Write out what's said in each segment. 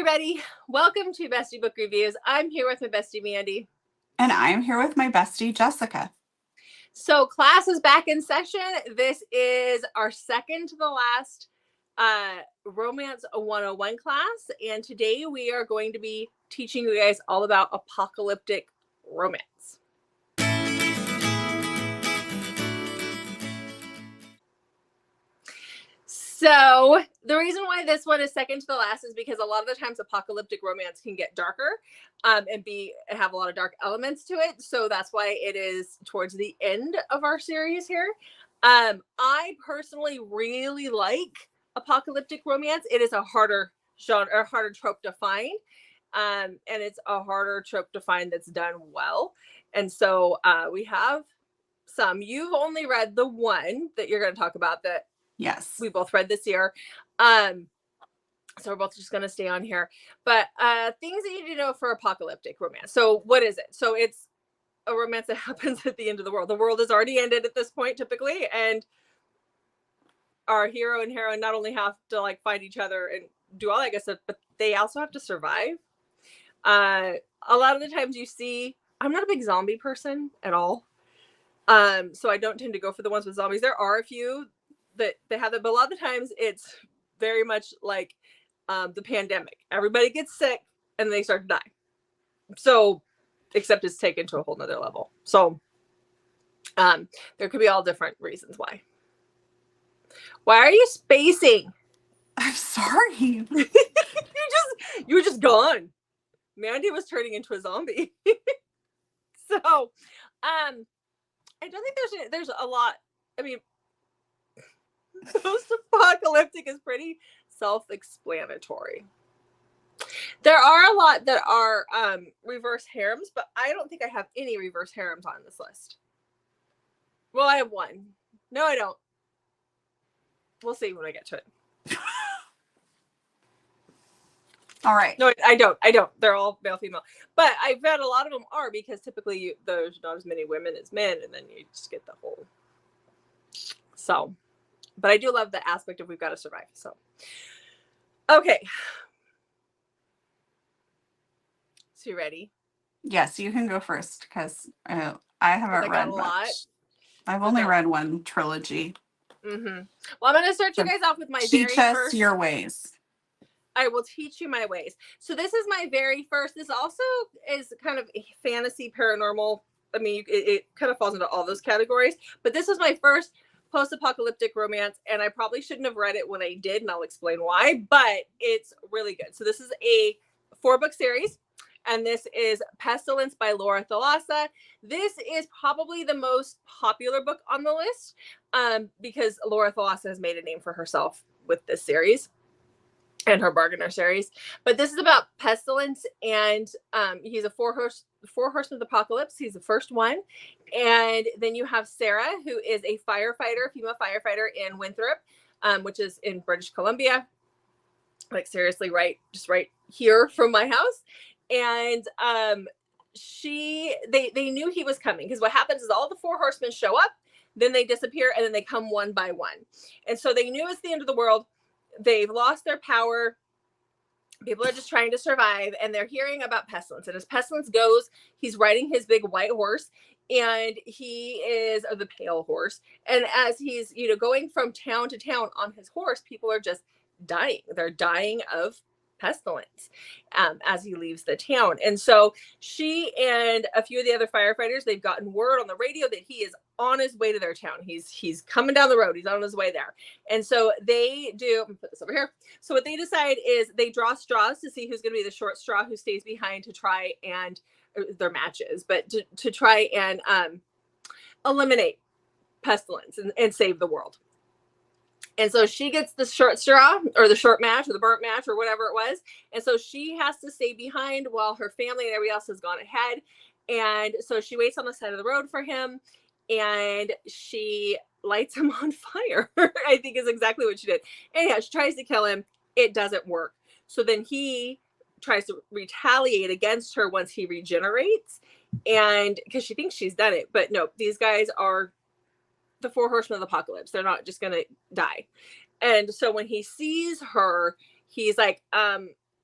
everybody. Welcome to Bestie Book Reviews. I'm here with my bestie, Mandy. And I'm here with my bestie, Jessica. So class is back in session. This is our second to the last Romance 101 class. And today we are going to be teaching you guys all about apocalyptic romance. So the reason why this one is second to the last is because a lot of the times apocalyptic romance can get darker and have a lot of dark elements to it. So that's why it is towards the end of our series here. I personally really like apocalyptic romance. It is a harder genre, or harder trope to find. And it's a harder trope to find that's done well. And so we have some. You've only read the one that you're going to talk about that yes, we both read this year. So we're both just going to stay on here. But things that you need to know for apocalyptic romance. So what is it? So it's a romance that happens at the end of the world. The world has already ended at this point, typically. And our hero and heroine not only have to like find each other and do all that good stuff, but they also have to survive. A lot of the times you see, I'm not a big zombie person at all. So I don't tend to go for the ones with zombies. There are a few that they have that, but a lot of the times it's very much like the pandemic. Everybody gets sick and they start to die. So, except it's taken to a whole nother level. So, there could be all different reasons why. Why are you spacing? I'm sorry. You were just gone. Mandy was turning into a zombie. So, I don't think there's a lot. I mean, post-apocalyptic is pretty self-explanatory. There are a lot that are reverse harems, but I don't think I have any reverse harems on this list. Well, I have one. No, I don't. We'll see when I get to it. All right. No, I don't. They're all male, female. But I bet a lot of them are because typically there's not as many women as men, and then you just get the whole. So. But I do love the aspect of we've got to survive. So, okay. So you ready? Yes, you can go first because I haven't read much. I've only read one trilogy. Mm-hmm. Well, I'm going to start you guys off with my teach very us first. Your ways. I will teach you my ways. So this is my very first. This also is kind of fantasy, paranormal. I mean, it kind of falls into all those categories. But this is my first post-apocalyptic romance, and I probably shouldn't have read it when I did, and I'll explain why, but it's really good. So this is a 4-book series, and this is Pestilence by Laura Thalassa. This is probably the most popular book on the list because Laura Thalassa has made a name for herself with this series and her Bargainer series. But this is about Pestilence, and he's a four horsemen of the apocalypse. He's the first one. And then you have Sarah, who is a firefighter, female firefighter in Winthrop, which is in British Columbia. Like seriously, right here from my house. And they knew he was coming, because what happens is all the 4 horsemen show up, then they disappear, and then they come one by one. And so they knew it's the end of the world. They've lost their power. People are just trying to survive, and they're hearing about Pestilence. And as Pestilence goes, he's riding his big white horse, and he is the pale horse. And as he's, going from town to town on his horse, people are just dying. They're dying of Pestilence as he leaves the town. And so she and a few of the other firefighters, they've gotten word on the radio that he is on his way to their town. He's coming down the road. He's on his way there. And so they do, I'm gonna put this over here. So what they decide is they draw straws to see who's going to be the short straw who stays behind to try and their matches, but to try and eliminate Pestilence and save the world. And so she gets the short straw, or the short match, or the burnt match, or whatever it was. And so she has to stay behind while her family and everybody else has gone ahead. And so she waits on the side of the road for him, and she lights him on fire, I think is exactly what she did. Anyhow, she tries to kill him. It doesn't work. So then he tries to retaliate against her once he regenerates, and because she thinks she's done it. But no, these guys are the 4 horsemen of the apocalypse. They're not just gonna die. And so when he sees her, he's like,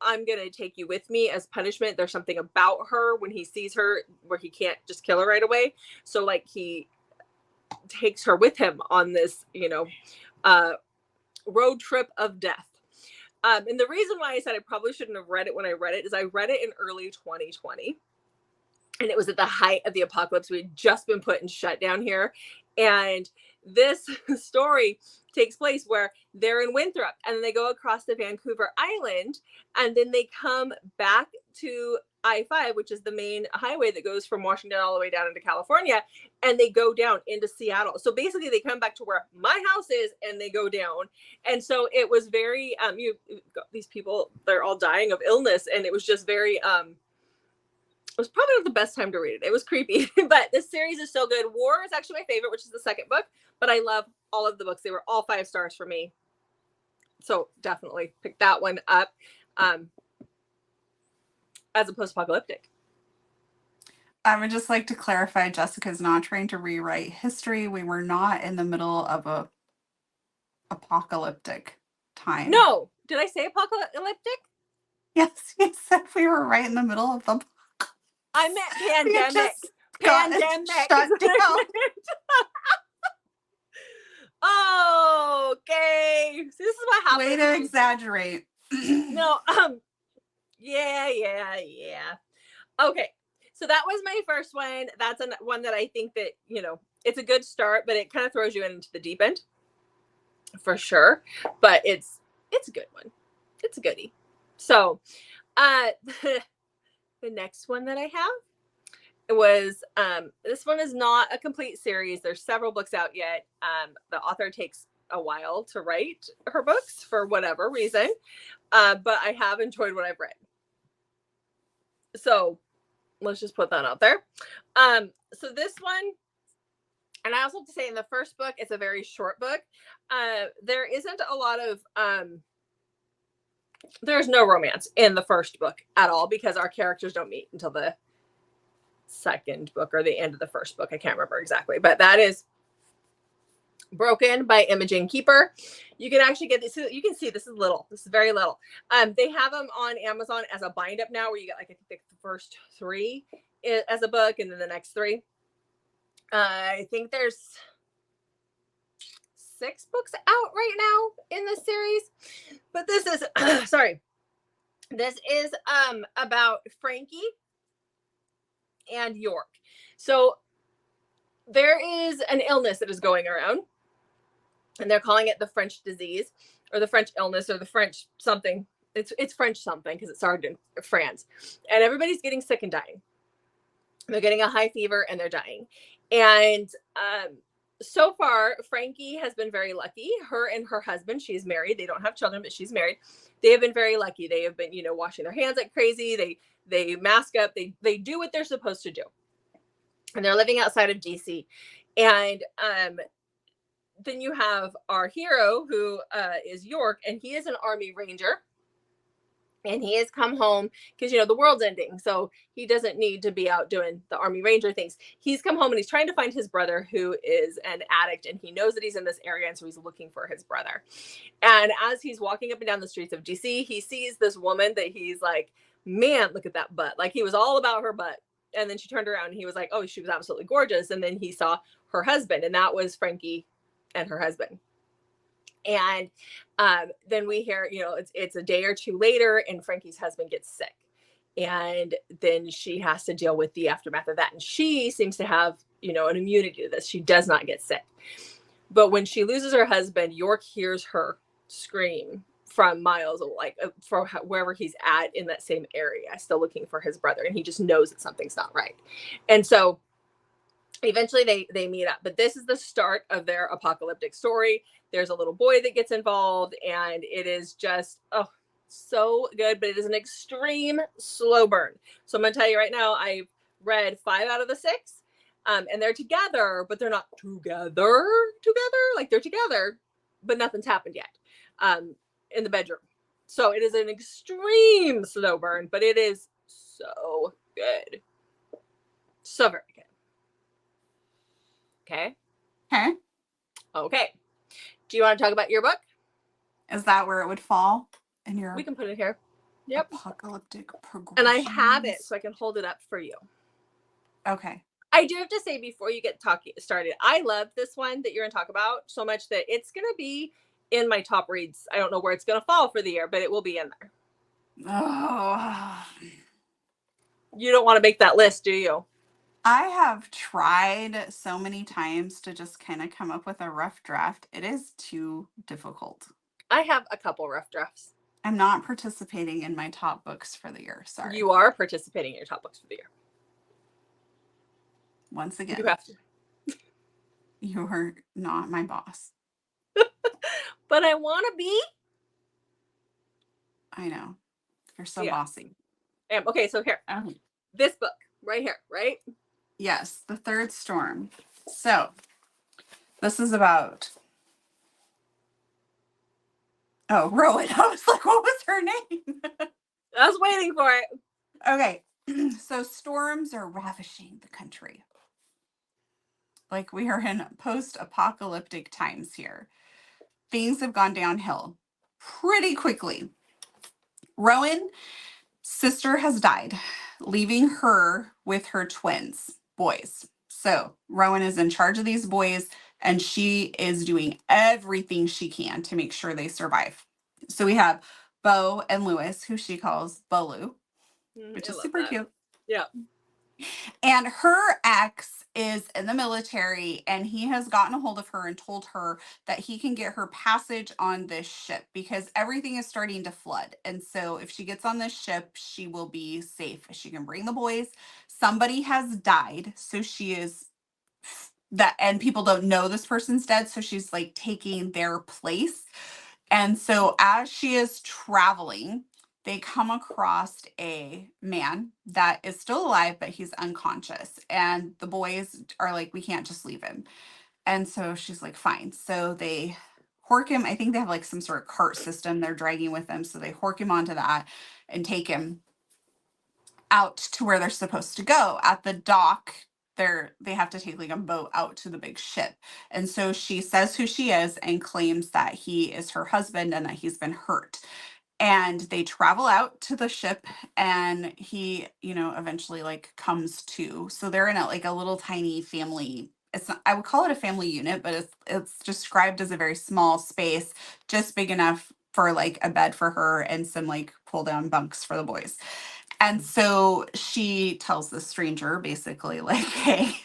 I'm going to take you with me as punishment. There's something about her when he sees her where he can't just kill her right away. So like he takes her with him on this, road trip of death. And the reason why I said I probably shouldn't have read it when I read it is I read it in early 2020. And it was at the height of the apocalypse. We'd just been put in shutdown here. And this story takes place where they're in Winthrop and then they go across to Vancouver Island and then they come back to I-5, which is the main highway that goes from Washington all the way down into California, and they go down into Seattle. So basically they come back to where my house is and they go down. And so it was very, these people, they're all dying of illness. And it was just very, it was probably not the best time to read it. It was creepy, but this series is so good. War is actually my favorite, which is the second book, but I love all of the books. They were all 5 stars for me. So definitely pick that one up. As a post-apocalyptic. I would just like to clarify, Jessica's not trying to rewrite history. We were not in the middle of a apocalyptic time. No. Did I say apocalyptic? Yes, you said we were right in the middle of the I meant pandemic. Pandemic. Shut down. Oh, okay. So this is what happens. Way to exaggerate. No, yeah. Okay, so that was my first one. That's one that I think that, it's a good start, but it kind of throws you into the deep end for sure. But it's a good one. It's a goodie. So, the next one that I have was, this one is not a complete series. There's several books out yet. The author takes a while to write her books for whatever reason. But I have enjoyed what I've read. So let's just put that out there. So this one, and I also have to say in the first book, it's a very short book. There isn't a lot of, there's no romance in the first book at all because our characters don't meet until the second book or the end of the first book. I can't remember exactly, but that is Broken by Imogen Keeper. You can actually get this. You can see this is little. This is very little. They have them on Amazon as a bind up now, where you get like I think the first 3 as a book, and then the next 3. I think there's 6 books out right now in this series, but this is sorry. This is about Frankie and York. So there is an illness that is going around. And they're calling it the French disease or the French illness or the French something. It's French something because it started in France. And everybody's getting sick and dying. They're getting a high fever and they're dying. And so far, Frankie has been very lucky. Her and her husband, she's married. They don't have children, but she's married. They have been very lucky. They have been, washing their hands like crazy. They mask up. They do what they're supposed to do. And they're living outside of DC. And then you have our hero who is York, and he is an Army Ranger. And he has come home because, the world's ending. So he doesn't need to be out doing the Army Ranger things. He's come home and he's trying to find his brother who is an addict. And he knows that he's in this area. And so he's looking for his brother. And as he's walking up and down the streets of DC, he sees this woman that he's like, man, look at that butt. Like he was all about her butt. And then she turned around and he was like, oh, she was absolutely gorgeous. And then he saw her husband, and that was Frankie and her husband. And then we hear, it's a day or two later and Frankie's husband gets sick. And then she has to deal with the aftermath of that. And she seems to have, an immunity to this. She does not get sick. But when she loses her husband, York hears her scream from miles, like from wherever he's at in that same area, still looking for his brother. And he just knows that something's not right. And so eventually they meet up, but this is the start of their apocalyptic story. There's a little boy that gets involved, and it is just, so good, but it is an extreme slow burn. So I'm going to tell you right now, I've read 5 out of the 6, and they're together, but they're not together. Like they're together, but nothing's happened yet in the bedroom. So it is an extreme slow burn, but it is so good. So very good. Okay. Do you want to talk about your book? Is that where it would fall in your? We can put it here. Yep. Apocalyptic progression. And I have it, so I can hold it up for you. Okay. I do have to say before you get started, I love this one that you're going to talk about so much that it's going to be in my top reads. I don't know where it's going to fall for the year, but it will be in there. Oh. You don't want to make that list, do you? I have tried so many times to just kind of come up with a rough draft. It is too difficult. I have a couple rough drafts. I'm not participating in my top books for the year. Sorry. You are participating in your top books for the year. Once again, you have to. You are not my boss. But I want to be. I know. You're so bossy. Okay, so here. This book right here, right? Yes, The Third Storm. So, this is about... Oh, Rowan. I was like, what was her name? I was waiting for it. Okay. So, storms are ravishing the country. Like, we are in post-apocalyptic times here. Things have gone downhill pretty quickly. Rowan's sister has died, leaving her with her twins, boys. So Rowan is in charge of these boys, and she is doing everything she can to make sure they survive. So we have Bo and Lewis, who she calls Bolu, which is super cute. Yeah. And her ex is in the military, and he has gotten a hold of her and told her that he can get her passage on this ship because everything is starting to flood. And so if she gets on this ship, she will be safe. She can bring the boys. Somebody has died, so she is that, and people don't know this person's dead, so she's like taking their place. And so as she is traveling, they come across a man that is still alive, but he's unconscious. And the boys are like, we can't just leave him. And so she's like, fine. So they hork him. I think they have like some sort of cart system they're dragging with them. So they hork him onto that and take him out to where they're supposed to go. At the dock, they have to take like a boat out to the big ship. And so she says who she is and claims that he is her husband and that he's been hurt. And they travel out to the ship, and he, eventually like comes to. So they're in a little tiny family. It's not, I would call it a family unit, but it's described as a very small space, just big enough for like a bed for her and some like pull down bunks for the boys. And so she tells the stranger basically like, hey,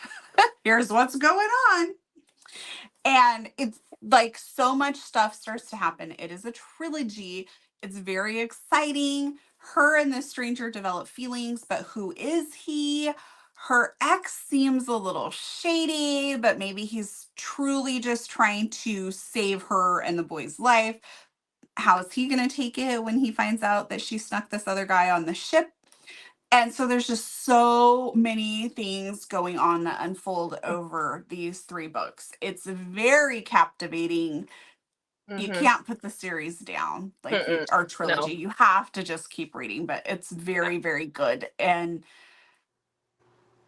here's what's going on. And it's like so much stuff starts to happen. It is a trilogy. It's very exciting. Her and this stranger develop feelings, but who is he? Her ex seems a little shady, but maybe he's truly just trying to save her and the boy's life. How is he going to take it when he finds out that she snuck this other guy on the ship? And so there's just so many things going on that unfold over these 3 books. It's very captivating. You can't put the series down, like our trilogy. No. You have to just keep reading, but it's very, very good. And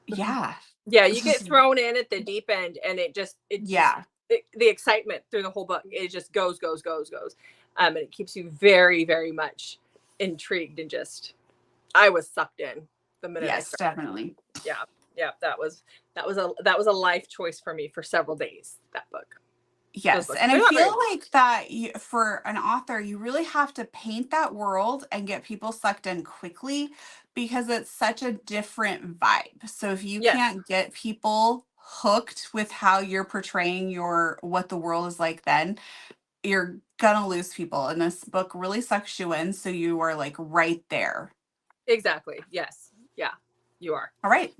yeah. Yeah, you get thrown in at the deep end, and the excitement through the whole book, it just goes. And it keeps you very, very much intrigued and just, I was sucked in the minute I started. Definitely. Yeah. That was a life choice for me for several days, that book. Yes. And I feel like that for an author, you really have to paint that world and get people sucked in quickly because it's such a different vibe. So if you can't get people hooked with how you're portraying what the world is like, then you're gonna lose people. And this book really sucks you in. So you are like right there. Exactly. Yes. Yeah, you are. All right.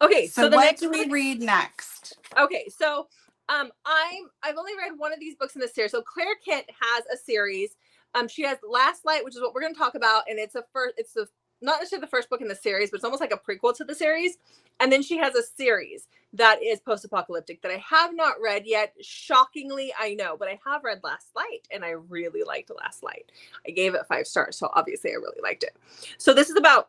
Okay. So what do we read next? Okay. So I've only read one of these books in this series. So Claire Kent has a series. She has Last Light, which is what we're going to talk about, and it's not necessarily the first book in the series, but it's almost like a prequel to the series. And then she has a series that is post-apocalyptic that I have not read yet. Shockingly, I know, but I have read Last Light, and I really liked Last Light. I gave it 5 stars, so obviously I really liked it. So this is about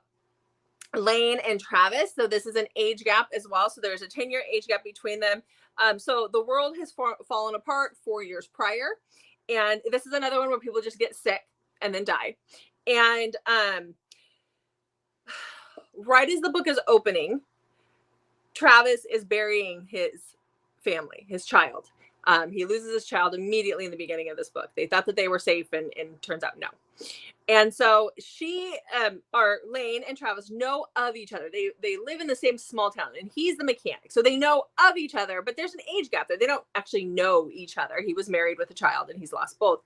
Lane and Travis. So this is an age gap as well. So there's a 10-year age gap between them. So the world has fallen apart 4 years prior. And this is another one where people just get sick and then die. And right as the book is opening, Travis is burying his family, his child. He loses his child immediately in the beginning of this book. They thought that they were safe, and turns out no. And so Lane and Travis know of each other. They live in the same small town, and he's the mechanic. So they know of each other, but there's an age gap there. They don't actually know each other. He was married with a child, and he's lost both.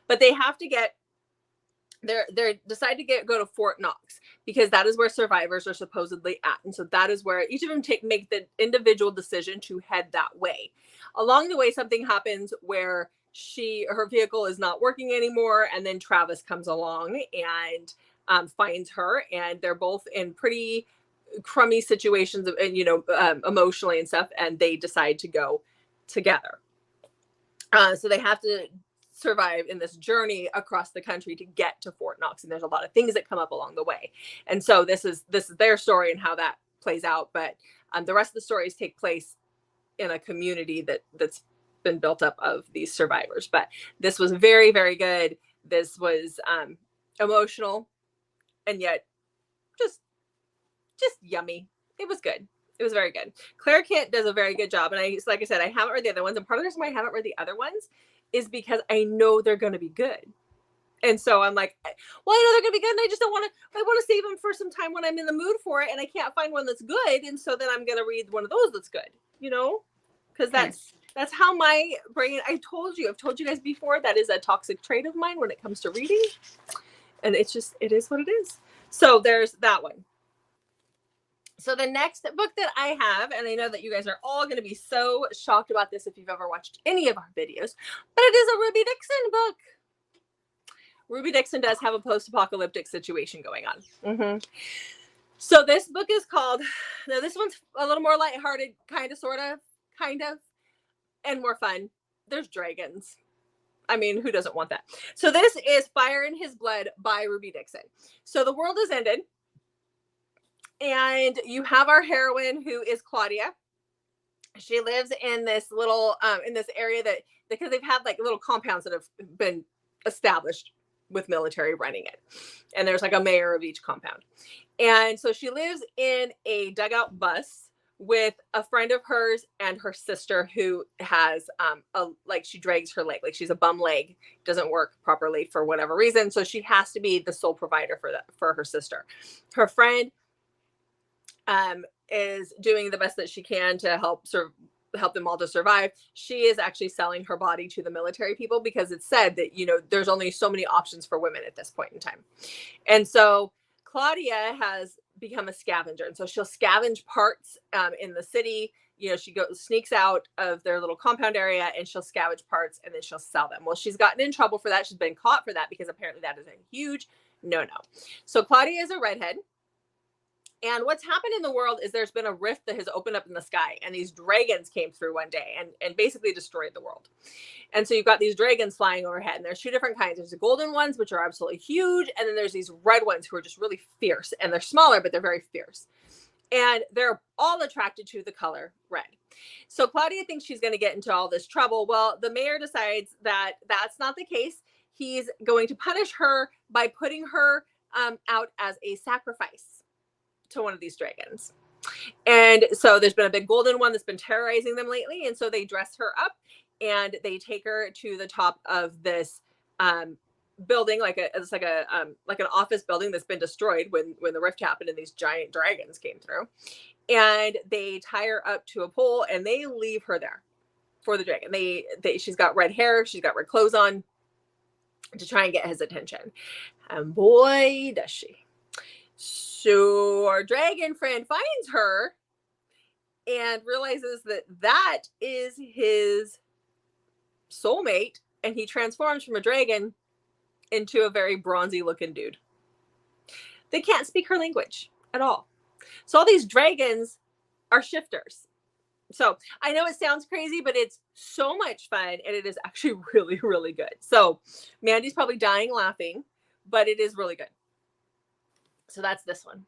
But they have to get they decide to go to Fort Knox, because that is where survivors are supposedly at. And so that is where each of them make the individual decision to head that way. Along the way, something happens where her vehicle is not working anymore. And then Travis comes along and finds her, and they're both in pretty crummy situations of, emotionally and stuff. And they decide to go together. So they have to survive in this journey across the country to get to Fort Knox, and there's a lot of things that come up along the way. And so this is their story and how that plays out. But the rest of the stories take place in a community that's been built up of these survivors. But this was very, very good. This was emotional, and yet just yummy. It was good. It was very good. Claire Kent does a very good job. And like I said, I haven't read the other ones. And part of the reason why I haven't read the other ones is because I know they're going to be good. And so I'm like, well, I know they're going to be good, and I just I want to save them for some time when I'm in the mood for it, and I can't find one that's good. And so then I'm going to read one of those that's good, because that's how my brain, I've told you guys before, that is a toxic trait of mine when it comes to reading. And it is what it is. So there's that one. So the next book that I have, and I know that you guys are all going to be so shocked about this if you've ever watched any of our videos, but it is a Ruby Dixon book. Ruby Dixon does have a post-apocalyptic situation going on. Mm-hmm. So this book is called, now this one's a little more lighthearted, kind of, and more fun. There's dragons. I mean, who doesn't want that? So this is Fire in His Blood by Ruby Dixon. So the world has ended. And you have our heroine, who is Claudia. She lives in this little, in this area because they've had like little compounds that have been established with military running it. And there's like a mayor of each compound. And so she lives in a dugout bus with a friend of hers and her sister, who has she drags her leg, like she's a bum leg, doesn't work properly for whatever reason. So she has to be the sole provider for her sister. Her friend is doing the best that she can to help them all to survive. She is actually selling her body to the military people, because it's said that, there's only so many options for women at this point in time. And so Claudia has become a scavenger. And so she'll scavenge parts in the city. She sneaks out of their little compound area, and she'll scavenge parts, and then she'll sell them. Well, she's gotten in trouble for that. She's been caught for that, because apparently that is a huge no-no. So Claudia is a redhead. And what's happened in the world is there's been a rift that has opened up in the sky, and these dragons came through one day and basically destroyed the world. And so you've got these dragons flying overhead, and there's two different kinds. There's the golden ones, which are absolutely huge. And then there's these red ones who are just really fierce, and they're smaller, but they're very fierce. And they're all attracted to the color red. So Claudia thinks she's going to get into all this trouble. Well, the mayor decides that that's not the case. He's going to punish her by putting her out as a sacrifice to one of these dragons. And so there's been a big golden one that's been terrorizing them lately. And so they dress her up, and they take her to the top of this building, it's like an office building that's been destroyed when the rift happened and these giant dragons came through. And they tie her up to a pole, and they leave her there for the dragon. She's got red hair, she's got red clothes on, to try and get his attention. And boy, does she. So our dragon friend finds her and realizes that is his soulmate, and he transforms from a dragon into a very bronzy looking dude. They can't speak her language at all. So all these dragons are shifters. So I know it sounds crazy, but it's so much fun, and it is actually really, really good. So Mandy's probably dying laughing, but it is really good. So that's this one.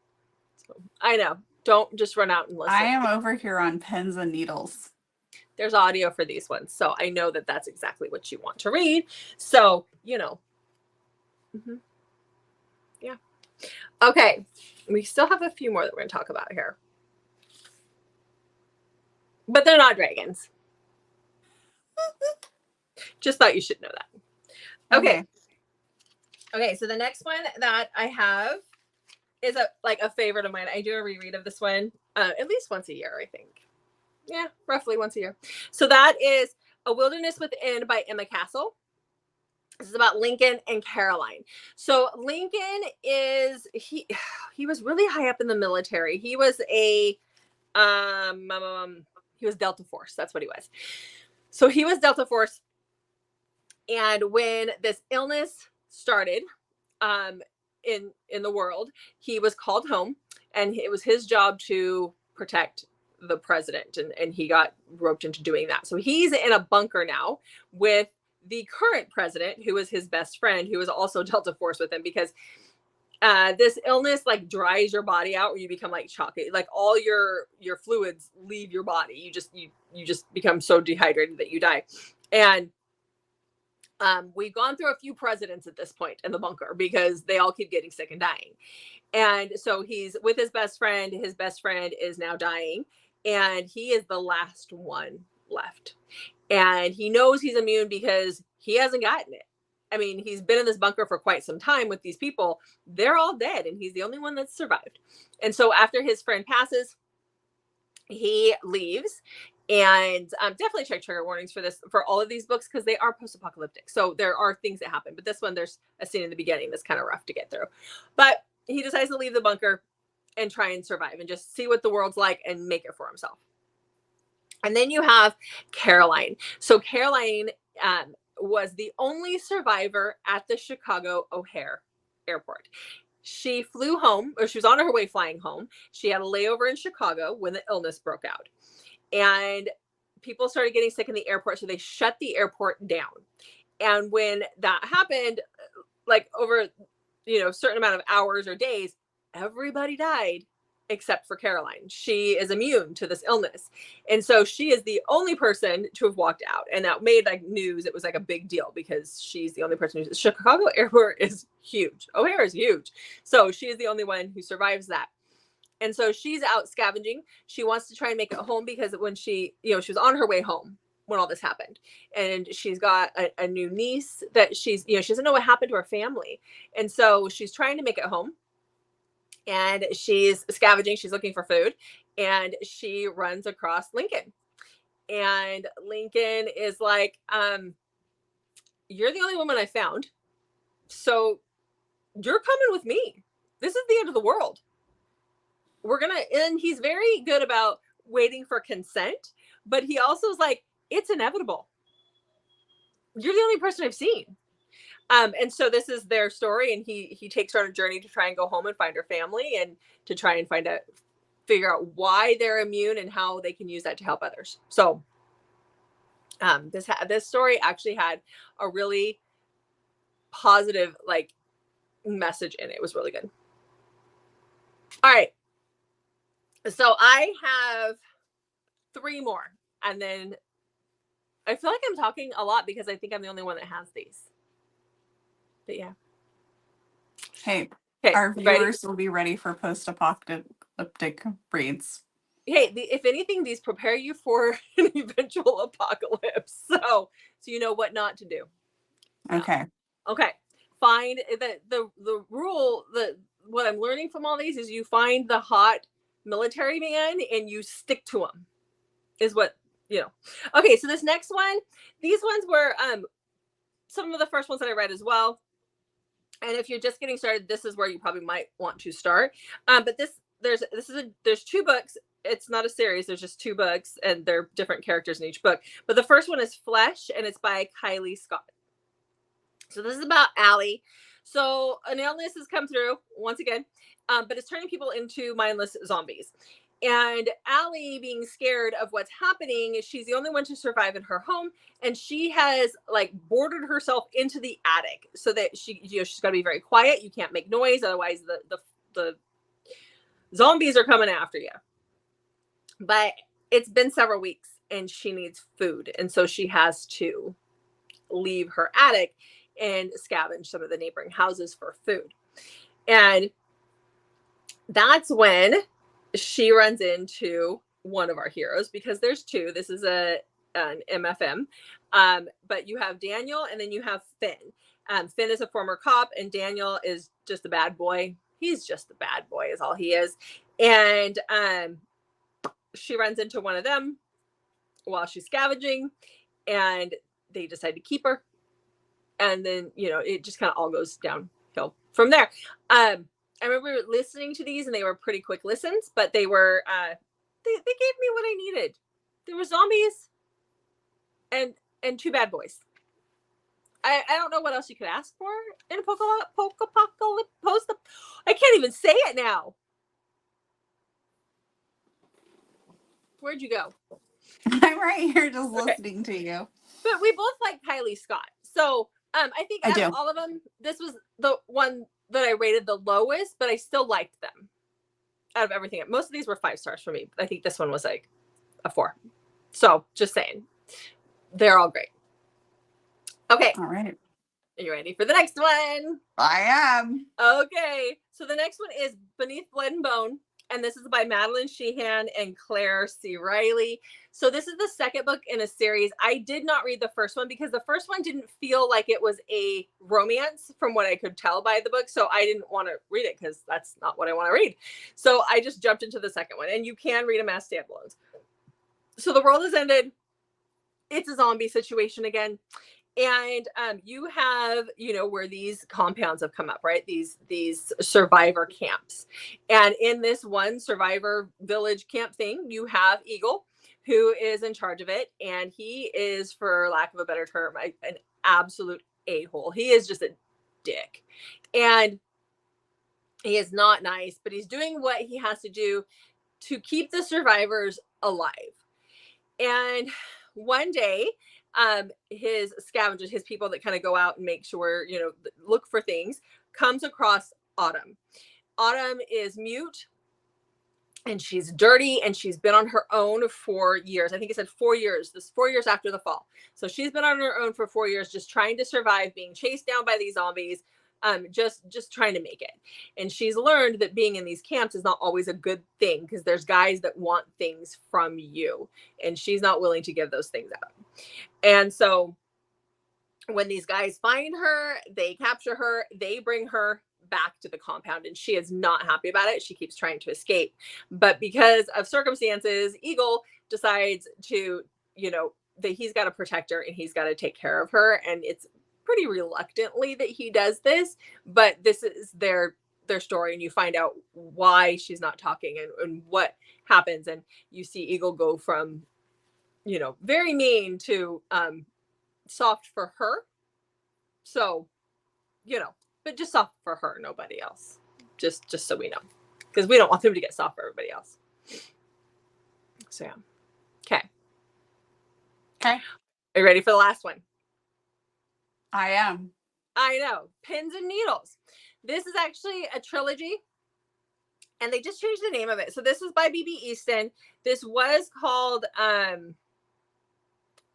So I know. Don't just run out and listen. I am over here on pins and needles. There's audio for these ones. So I know that that's exactly what you want to read. So, Mm-hmm. Okay, we still have a few more that we're going to talk about here. But they're not dragons. Just thought you should know that. Okay. Okay, so the next one that I have is a favorite of mine. I do a reread of this one at least once a year, I think. Yeah, roughly once a year. So that is A Wilderness Within by Emma Castle. This is about Lincoln and Caroline. So Lincoln is he was really high up in the military. He was he was Delta Force. That's what he was. So he was Delta Force. And when this illness started in the world, he was called home, and it was his job to protect the president, and he got roped into doing that. So he's in a bunker now with the current president, who was his best friend, who was also Delta Force with him, because this illness like dries your body out, where you become like chalky, like all your fluids leave your body. You just become so dehydrated that you die. And we've gone through a few presidents at this point in the bunker, because they all keep getting sick and dying. And so he's with his best friend. His best friend is now dying, and he is the last one left. And he knows he's immune because he hasn't gotten it. I mean, he's been in this bunker for quite some time with these people. They're all dead, and he's the only one that's survived. And so after his friend passes, he leaves. And definitely check trigger warnings for all of these books, because they are post-apocalyptic. So there are things that happen. But this one, there's a scene in the beginning that's kind of rough to get through. But he decides to leave the bunker and try and survive and just see what the world's like and make it for himself. And then you have Caroline. So Caroline was the only survivor at the Chicago O'Hare Airport. She flew home, or she was on her way flying home. She had a layover in Chicago when the illness broke out. And people started getting sick in the airport, so they shut the airport down. And when that happened, like over, a certain amount of hours or days, everybody died except for Caroline. She is immune to this illness. And so she is the only person to have walked out. And that made like news. It was like a big deal, because she's the only person who's Chicago Airport is huge. O'Hare is huge. So she is the only one who survives that. And so she's out scavenging. She wants to try and make it home, because when she was on her way home when all this happened, and she's got a new niece that she doesn't know what happened to her family. And so she's trying to make it home, and she's scavenging. She's looking for food, and she runs across Lincoln. And Lincoln is like, you're the only woman I found. So you're coming with me. This is the end of the world. And he's very good about waiting for consent, but he also is like, it's inevitable. You're the only person I've seen. And so this is their story, and he takes her on a journey to try and go home and find her family, and to try and figure out why they're immune and how they can use that to help others. So this story actually had a really positive like message in it. It was really good. All right. So I have 3 more, and then I feel like I'm talking a lot because I think I'm the only one that has these. But yeah. Hey, Okay, our viewers ready? will be ready for post-apocalyptic reads. Hey, if anything, these prepare you for an eventual apocalypse. So you know what not to do. Okay. Okay. Find the rule, what I'm learning from all these is you find the hot military man and you stick to him, is what, Okay, so this next one, these ones were some of the first ones that I read as well. And if you're just getting started, this is where you probably might want to start. But there's 2 books. It's not a series. There's just 2 books, and they're different characters in each book. But the first one is Flesh, and it's by Kylie Scott. So this is about Allie. So an illness has come through once again, but it's turning people into mindless zombies. And Allie, being scared of what's happening, she's the only one to survive in her home, and she has like boarded herself into the attic so that she's got to be very quiet. You can't make noise, otherwise the zombies are coming after you. But it's been several weeks, and she needs food, and so she has to leave her attic and scavenge some of the neighboring houses for food. And that's when she runs into one of our heroes, because there's two. This is an MFM. But you have Daniel and then you have Finn. Finn is a former cop and Daniel is just a bad boy. He's just a bad boy is all he is. And she runs into one of them while she's scavenging and they decide to keep her. And then, you know, it just kind of all goes downhill from there. I remember listening to these and they were pretty quick listens, but they were, they gave me what I needed. There were zombies and two bad boys. I don't know what else you could ask for in a post-apocalyptic post. I can't even say it now. Where'd you go? I'm right here just listening to you. But we both like Kylie Scott. So I think out of all of them, this was the one that I rated the lowest, but I still liked them out of everything. Most of these were 5 stars for me. I think this one was like a 4. So just saying, they're all great. Okay. All right. Are you ready for the next one? I am. Okay. So the next one is Beneath Blood and Bone. And this is by Madeline Sheehan and Claire C. Riley. So this is the second book in a series. I did not read the first one because the first one didn't feel like it was a romance from what I could tell by the book. So I didn't want to read it because that's not what I want to read. So I just jumped into the second one. And you can read them as standalones. So the world has ended. It's a zombie situation again. And you have, you know, where these compounds have come up, right? These survivor camps. And in this one survivor village camp thing, you have Eagle, who is in charge of it. And he is, for lack of a better term, an absolute a-hole. He is just a dick. And he is not nice, but he's doing what he has to do to keep the survivors alive. And one day, his scavengers, his people that kind of go out and make sure, you know, look for things, comes across Autumn. Autumn is mute and she's dirty and she's been on her own for years. I think it said 4 years. This 4 years after the fall. So she's been on her own for 4 years, just trying to survive, being chased down by these zombies, just trying to make it. And she's learned that being in these camps is not always a good thing because there's guys that want things from you and she's not willing to give those things up. And so when these guys find her, they capture her, they bring her back to the compound and she is not happy about it. She keeps trying to escape. But because of circumstances, Eagle decides to, you know, that he's got to protect her and he's got to take care of her. And it's pretty reluctantly that he does this, but this is their story and you find out why she's not talking and what happens. And you see Eagle go from, you know, very mean to soft for her. So, you know, but just soft for her, nobody else. Just so we know. Because we don't want them to get soft for everybody else. So yeah. Okay. Okay. Are you ready for the last one? I am. I know. Pins and Needles. This is actually a trilogy. And they just changed the name of it. So this was by B.B. Easton. This was called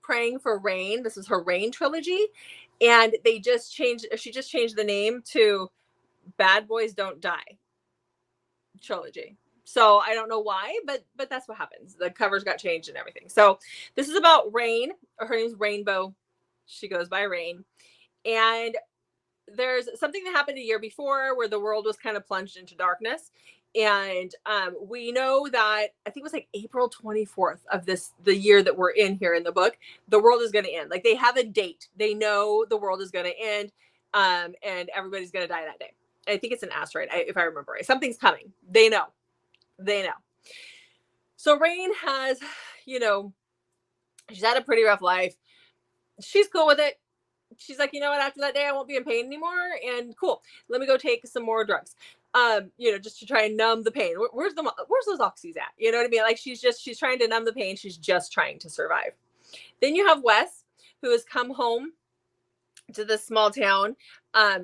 Praying for Rain. This is her Rain trilogy. And she just changed the name to Bad Boys Don't Die trilogy. So I don't know why, but that's what happens. The covers got changed and everything. So this is about Rain. Her name's Rainbow. She goes by Rain. And there's something that happened a year before where the world was kind of plunged into darkness. And we know that I think it was like April 24th of the year that we're in here in the book, the world is going to end. Like they have a date. They know the world is going to end and everybody's going to die that day. I think it's an asteroid, if I remember right. Something's coming. They know. So Rain has, you know, she's had a pretty rough life. She's cool with it. She's like, you know what, after that day, I won't be in pain anymore. And cool. Let me go take some more drugs. You know, just to try and numb the pain. Where's those oxys at? You know what I mean? Like she's trying to numb the pain. She's just trying to survive. Then you have Wes, who has come home to this small town,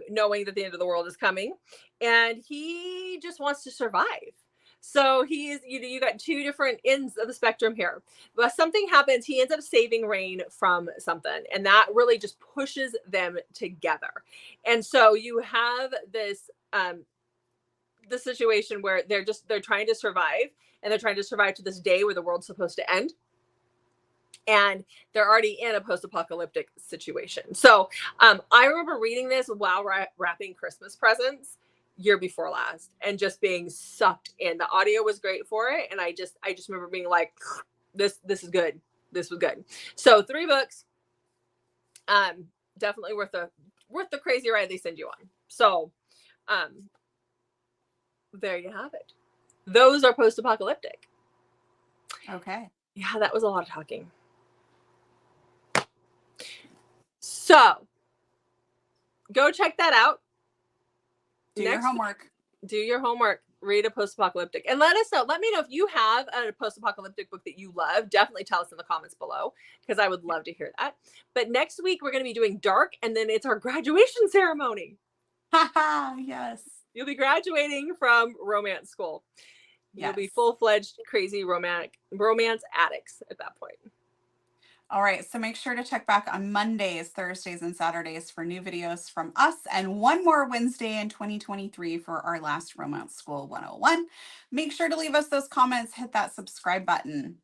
knowing that the end of the world is coming. And he just wants to survive. So he's, you got two different ends of the spectrum here. But something happens. He ends up saving Rain from something. And that really just pushes them together. And so you have this the situation where they're trying to survive, and they're trying to survive to this day where the world's supposed to end. And they're already in a post-apocalyptic situation. So I remember reading this while wrapping Christmas presents year before last, and just being sucked in. The audio was great for it, and I just remember being like, this is good. This was good. So 3 books, definitely worth the crazy ride they send you on. So there you have it. Those are post-apocalyptic. Okay. Yeah, that was a lot of talking. So go check that out. Do your homework. Do your homework. Read a post-apocalyptic, and let us know. Let me know if you have a post-apocalyptic book that you love. Definitely tell us in the comments below, because I would love to hear that. But next week we're going to be doing dark, and then it's our graduation ceremony. Haha, yes. You'll be graduating from romance school. You'll be full-fledged crazy romance addicts at that point. All right, so make sure to check back on Mondays, Thursdays, and Saturdays for new videos from us, and one more Wednesday in 2023 for our last Romance School 101. Make sure to leave us those comments, hit that subscribe button.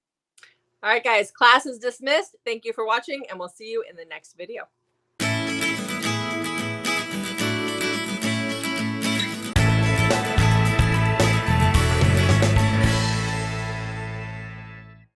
All right, guys, class is dismissed. Thank you for watching, and we'll see you in the next video.